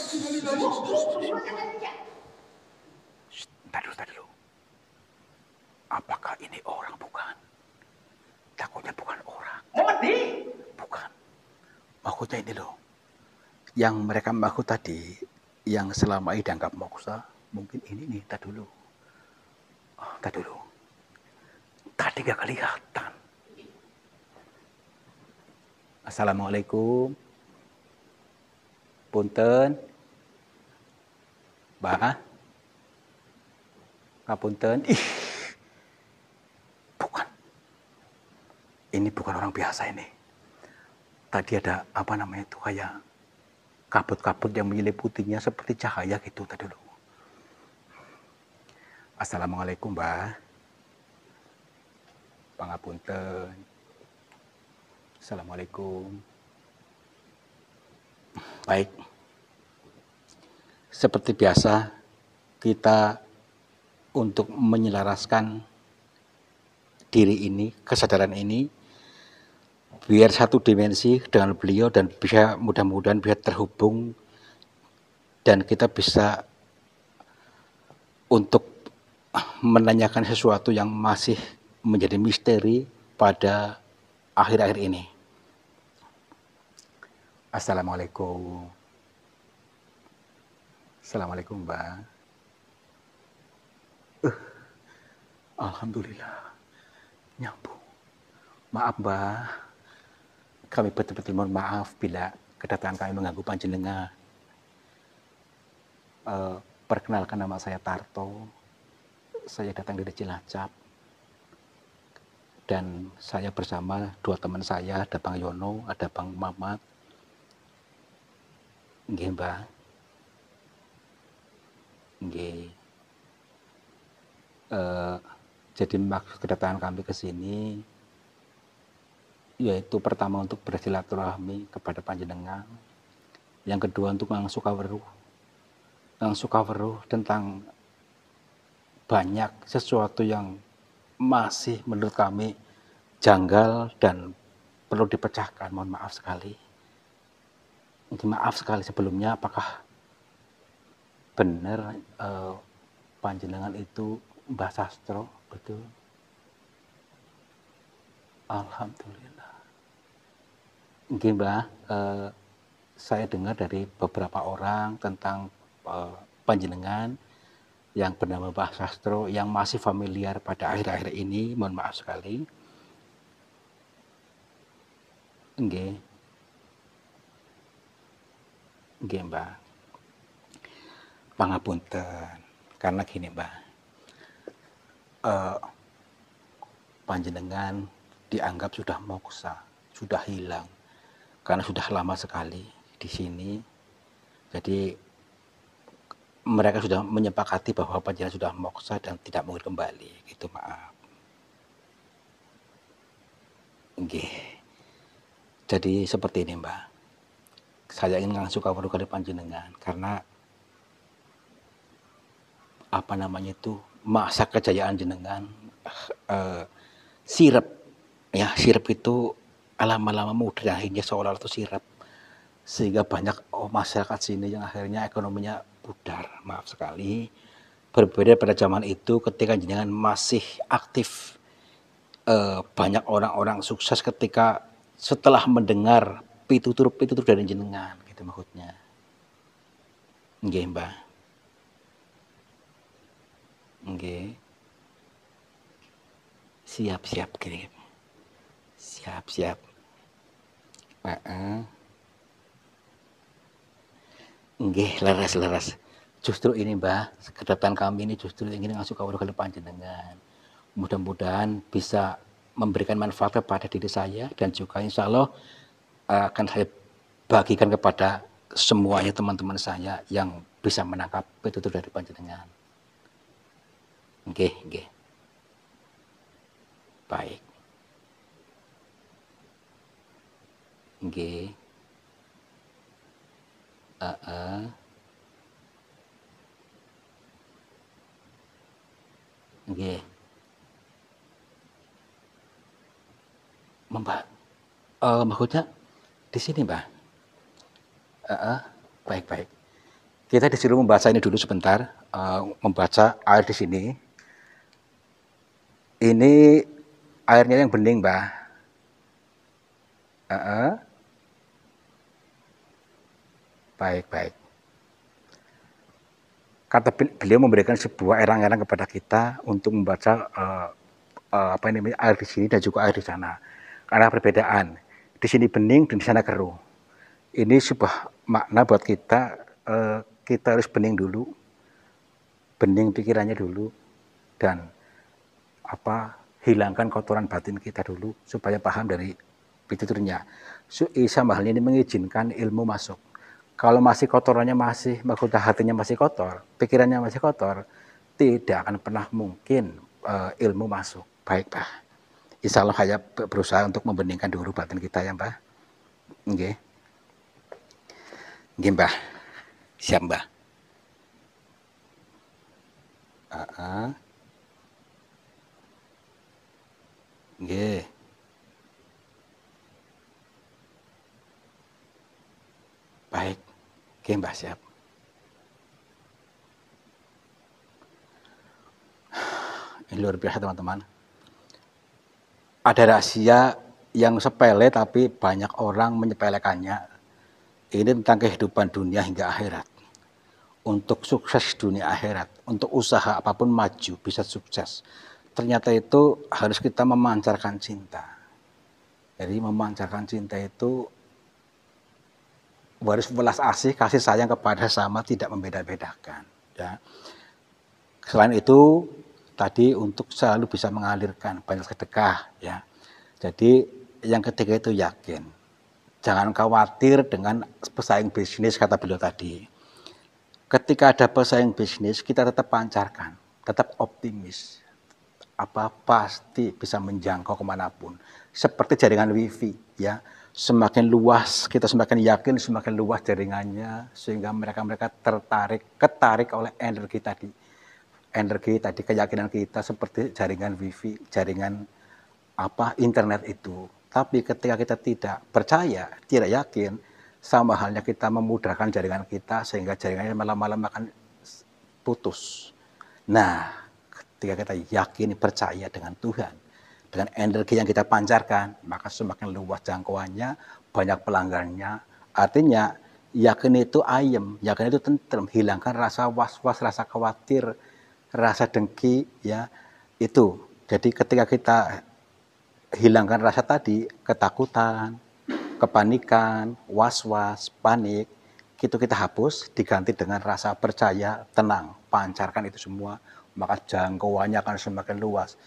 Entar dulu. Apakah ini orang bukan? Takutnya bukan orang. Bukan. Maksudnya ini loh. Yang mereka maksud tadi, yang selama ini dianggap moksa, mungkin ini nih, tak dulu. Oh, tak dulu. Tadi gak kelihatan. Assalamualaikum. Punten. Mbak. Ngapunten. Ih. Bukan. Ini bukan orang biasa ini. Tadi ada apa namanya itu kayak kabut-kabut yang menyeliputinya seperti cahaya gitu tadi dulu. Assalamualaikum, Mbak. Pangapunten. Assalamualaikum. Baik. Seperti biasa, kita untuk menyelaraskan diri ini, kesadaran ini, biar satu dimensi dengan beliau dan bisa mudah-mudahan bisa terhubung dan kita bisa untuk menanyakan sesuatu yang masih menjadi misteri pada akhir-akhir ini. Assalamualaikum. Assalamualaikum, Mbak. Alhamdulillah. Nyambung. Maaf, Mbak. Kami betul-betul mohon maaf bila kedatangan kami mengganggu panjenengan. Perkenalkan, nama saya Tarto. Saya datang dari Cilacap. Dan saya bersama dua teman saya, ada Bang Yono, ada Bang Mamat. Nggih, Mbak. Nggih. Jadi maksud kedatangan kami ke sini yaitu pertama untuk bersilaturahmi kepada panjenengan, yang kedua untuk ngangsukaweruh tentang banyak sesuatu yang masih menurut kami janggal dan perlu dipecahkan. Mohon maaf sekali. Maaf sekali sebelumnya, apakah benar panjenengan itu Mbah Sastro? Betul. Alhamdulillah. Nggih, Mbah, saya dengar dari beberapa orang tentang panjenengan yang bernama Mbah Sastro yang masih familiar pada akhir-akhir ini. Mohon maaf sekali. Nggih. Nggih, Mbah. Pangapunten. Karena gini, Mbah. Panjenengan dianggap sudah moksa, sudah hilang. Karena sudah lama sekali di sini. Jadi mereka sudah menyepakati bahwa panjenengan sudah moksa dan tidak mungkin kembali. Gitu, maaf. Nggih. Jadi seperti ini, Mbak. Saya ingin ngangsukaweruh kali panjenengan karena apa namanya itu, masa kejayaan jenengan sirep ya, sirep itu lama-lama mudah, akhirnya seolah-olah itu sirep sehingga banyak masyarakat sini yang akhirnya ekonominya pudar. Maaf sekali, berbeda pada zaman itu ketika jenengan masih aktif. Banyak orang-orang sukses ketika setelah mendengar pitutur dari jenengan, gitu maksudnya. Nggih, Mbah. Nggih. Siap gini. Siap. Nggih, leres. Justru ini, Mbah, kedatangan kami ini justru ingin ngasukaweruh kali panjenengan. Mudah-mudahan bisa memberikan manfaat kepada diri saya dan juga insya Allah akan saya bagikan kepada semuanya teman-teman saya yang bisa menangkap pitutur dari panjenengan. Nggih. Baik. Nggih. Nggih. Mbak, maksudnya di sini, Mbak. Baik. Kita disuruh membaca ini dulu sebentar, membaca air di sini. Ini airnya yang bening, Mbah. Baik, baik. Kata beliau memberikan sebuah erang-erang kepada kita untuk membaca air di sini dan juga air di sana. Karena perbedaan. Di sini bening dan di sana keruh. Ini sebuah makna buat kita, kita harus bening dulu, bening pikirannya dulu, dan hilangkan kotoran batin kita dulu supaya paham dari pituturnya. Sama halnya ini mengizinkan ilmu masuk. Kalau masih kotorannya masih, maksudnya hatinya masih kotor, pikirannya masih kotor, tidak akan pernah mungkin ilmu masuk. Baik, Pak. Insya Allah saya berusaha untuk membeningkan dulu batin kita ya, Pak. Oke. Oke, Mbah. Siap, Mbah. Oke. Baik. Oke, Mbah, siap. Ini luar biasa, teman-teman. Ada rahasia yang sepele tapi banyak orang menyepelekannya. Ini tentang kehidupan dunia hingga akhirat. Untuk sukses dunia akhirat, untuk usaha apapun maju bisa sukses. Ternyata itu harus kita memancarkan cinta. Jadi memancarkan cinta itu harus belas asih, kasih sayang kepada sama, tidak membeda-bedakan. Ya. Selain itu, tadi untuk selalu bisa mengalirkan banyak sedekah. Ya. Jadi yang ketiga itu yakin. Jangan khawatir dengan pesaing bisnis, kata beliau tadi. Ketika ada pesaing bisnis, kita tetap pancarkan, tetap optimis. Pasti bisa menjangkau kemanapun. Seperti jaringan wifi, ya. Semakin luas, kita semakin yakin, semakin luas jaringannya, sehingga mereka ketarik oleh energi tadi. Keyakinan kita seperti jaringan wifi, jaringan internet itu. Tapi ketika kita tidak percaya, tidak yakin, sama halnya kita memudahkan jaringan kita sehingga jaringannya malam-malam akan putus. Nah, ketika kita yakin, percaya dengan Tuhan, dengan energi yang kita pancarkan, maka semakin luas jangkauannya, banyak pelanggannya. Artinya, yakin itu ayem, yakin itu tentrem, hilangkan rasa was-was, rasa khawatir, rasa dengki, ya, itu. Jadi ketika kita hilangkan rasa tadi, ketakutan, kepanikan, was-was, panik, itu kita hapus, diganti dengan rasa percaya, tenang, pancarkan itu semua, maka jangkauannya akan semakin luas.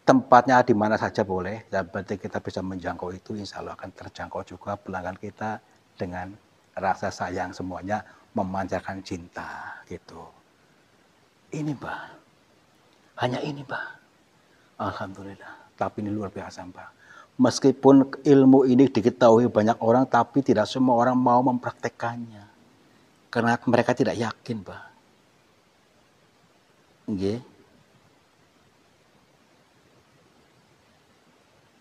Tempatnya di mana saja boleh, yang penting kita bisa menjangkau itu, insya Allah akan terjangkau juga pelanggan kita dengan rasa sayang semuanya, memancarkan cinta, gitu. Ini, Mbak. Hanya ini, Mbak. Alhamdulillah. Tapi ini luar biasa, Mbak. Meskipun ilmu ini diketahui banyak orang, tapi tidak semua orang mau mempraktekannya. Karena mereka tidak yakin, Mbak. Nggih.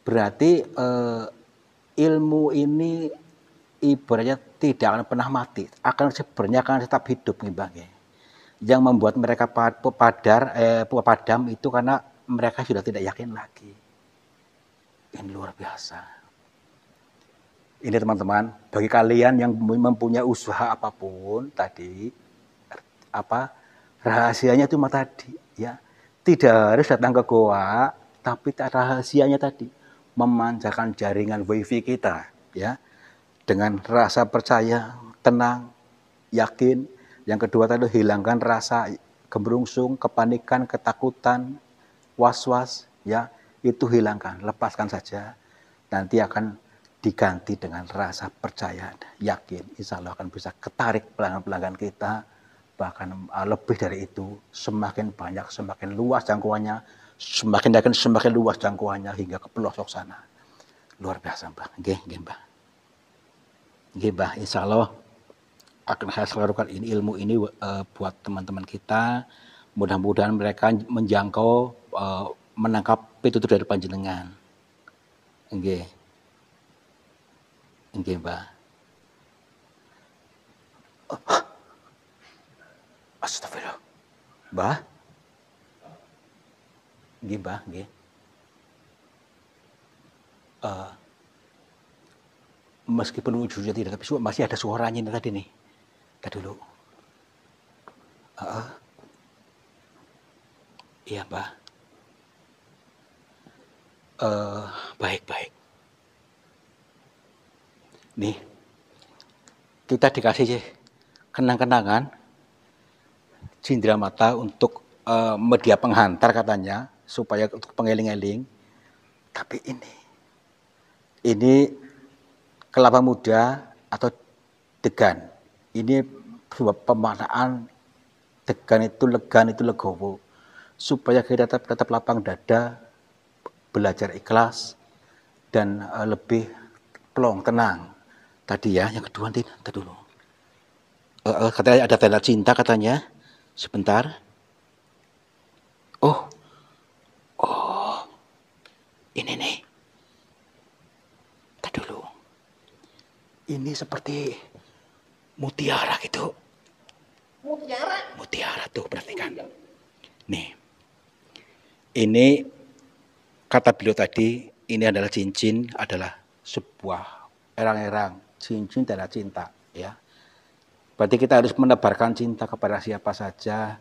Berarti ilmu ini ibaratnya tidak akan pernah mati, sebenarnya akan tetap hidup nih, Mbak. Yang membuat mereka padam itu karena mereka sudah tidak yakin lagi. Ini luar biasa. Ini teman-teman, bagi kalian yang mempunyai usaha apapun tadi, rahasianya cuma tadi, ya. Tidak harus datang ke goa, tapi rahasianya tadi memancarkan jaringan wifi kita, ya, dengan rasa percaya, tenang, yakin. Yang kedua tadi hilangkan rasa gemerungsung, kepanikan, ketakutan, was-was, ya, itu hilangkan, lepaskan saja. Nanti akan diganti dengan rasa percaya, yakin, insya Allah akan bisa ketarik pelanggan-pelanggan kita, bahkan lebih dari itu, semakin banyak, semakin luas jangkauannya, semakin yakin, semakin luas jangkauannya hingga ke pelosok sana. Luar biasa, Mbak. Nggih, Mbak. Nggih, Mbak, insya Allah akan saya salurkan ini ilmu ini buat teman-teman kita. Mudah-mudahan mereka menjangkau, menangkap pitutur dari panjenengan. Nggih. Nggih, Mbak. Astagfirullah. Mbah? Nggih, Mbah, nggih. Meskipun wujudnya tidak, tapi masih ada suaranya ini tadi nih. Tadi dulu. Heeh. Iya, Mbah. Baik, baik. Nih, kita dikasih kenang-kenangan cindera mata untuk media penghantar katanya, supaya untuk pengeling-eling. Tapi ini kelapa muda atau degan. Ini sebuah pemaknaan degan itu legan itu legowo. Supaya kita tetap lapang dada, belajar ikhlas, dan lebih plong, tenang. Tadi ya, yang kedua nanti dulu. Katanya ada tanda cinta katanya. Sebentar. Oh, ini nih. Tadi dulu. Ini seperti mutiara gitu. Mutiara? Mutiara tuh, perhatikan. Nih. Ini kata beliau tadi, ini adalah cincin, adalah sebuah erang-erang, cincin tanda cinta, ya. Berarti kita harus menebarkan cinta kepada siapa saja,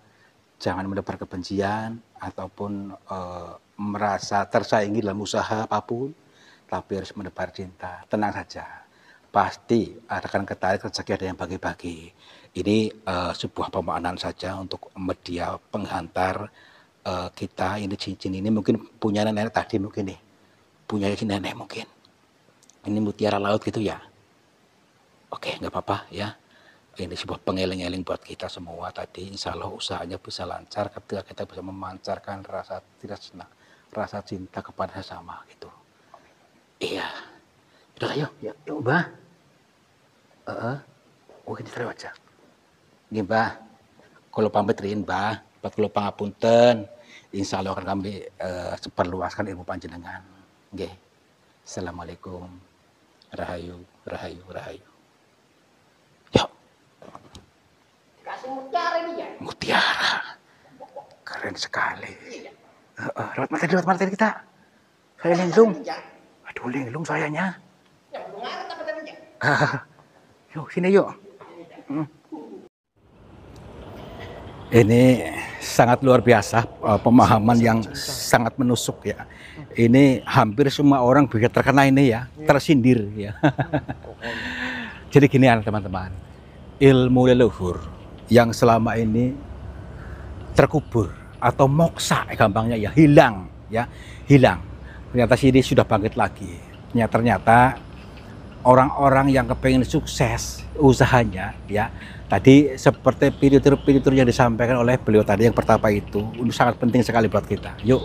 jangan menebar kebencian ataupun merasa tersaingi dalam usaha apapun, tapi harus menebar cinta. Tenang saja, pasti akan ketarik rezeki, ada yang bagi-bagi. Ini sebuah pemaknaan saja untuk media penghantar kita. Ini cincin ini mungkin punya nenek tadi, mungkin nih punya nenek mungkin. Ini mutiara laut gitu ya. Oke, nggak apa-apa ya. Ini sebuah pengeling-eling buat kita semua tadi. Insya Allah usahanya bisa lancar ketika kita bisa memancarkan rasa tidak senang, rasa cinta kepada sesama gitu. Iya. Udah yuk, yuk Mbah. Oh ini terus aja. Nggih Mbah. Kalau pamit rin Mbah, buat kalau pangapunten, insya Allah akan kami seperluaskan ilmu panjenengan. Nggih. Assalamualaikum. Rahayu, rahayu, rahayu. Yuk. Kasih mutiara ini ya? Mutiara. Keren sekali. Lewat materi kita. Saya linglung. Aduh, linglung sayanya. Yuk, sini yuk. Ini sangat luar biasa, pemahaman yang sangat menusuk ya. Ini hampir semua orang bisa terkena ini ya, tersindir ya. Jadi gini teman-teman, ilmu leluhur yang selama ini terkubur atau moksa gampangnya ya, hilang ya, hilang. Ternyata sini sudah bangkit lagi. Ternyata orang-orang yang kepengen sukses usahanya ya, tadi seperti pilitur-pilitur yang disampaikan oleh beliau tadi yang pertama itu sangat penting sekali buat kita. Yuk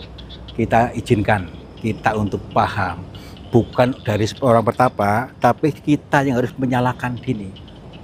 kita izinkan kita untuk paham, bukan dari orang pertapa, tapi kita yang harus menyalakan diri,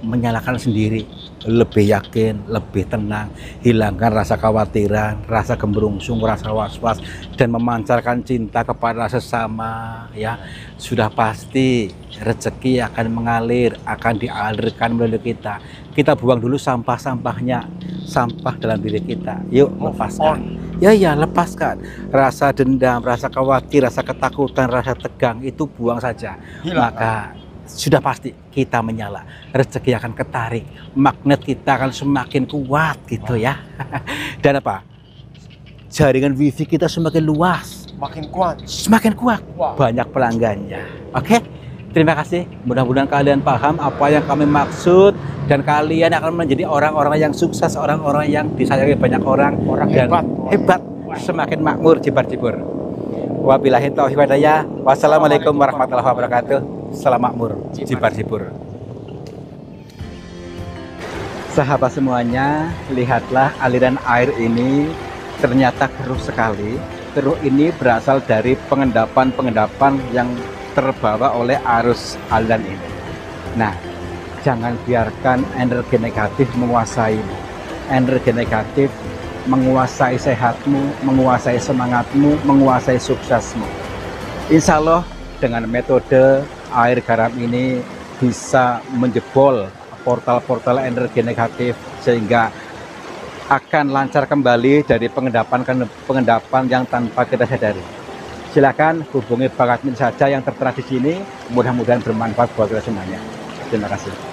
menyalakan sendiri, lebih yakin, lebih tenang, hilangkan rasa khawatiran, rasa gembrungsung, rasa was-was, dan memancarkan cinta kepada sesama ya. Sudah pasti rezeki akan mengalir, akan dialirkan melalui kita. Kita buang dulu sampah-sampahnya, sampah dalam diri kita. Yuk lepaskan. Ya lepaskan. Rasa dendam, rasa khawatir, rasa ketakutan, rasa tegang itu buang saja. Maka sudah pasti kita menyala, rezeki akan ketarik, magnet kita akan semakin kuat gitu ya. Dan apa? Jaringan wifi kita semakin luas, semakin kuat, banyak pelanggannya. Oke? Terima kasih, mudah-mudahan kalian paham apa yang kami maksud dan kalian akan menjadi orang-orang yang sukses, orang-orang yang disayangi banyak orang dan hebat, semakin makmur, jibar-jibur. Wabillahi taufiq wal hidayah. Wassalamualaikum warahmatullahi wabarakatuh. Salam makmur, jibar-jibur. Sahabat semuanya, lihatlah aliran air ini ternyata keruh sekali. Keruh ini berasal dari pengendapan-pengendapan yang terbawa oleh arus aliran ini. Nah, jangan biarkan energi negatif menguasaimu. Energi negatif menguasai sehatmu, menguasai semangatmu, menguasai suksesmu. Insya Allah dengan metode air garam ini bisa menjebol portal-portal energi negatif sehingga akan lancar kembali dari pengendapan yang tanpa kita sadari. Silakan hubungi Bang Admin saja yang tertera di sini. Mudah-mudahan bermanfaat buat kita semuanya. Terima kasih.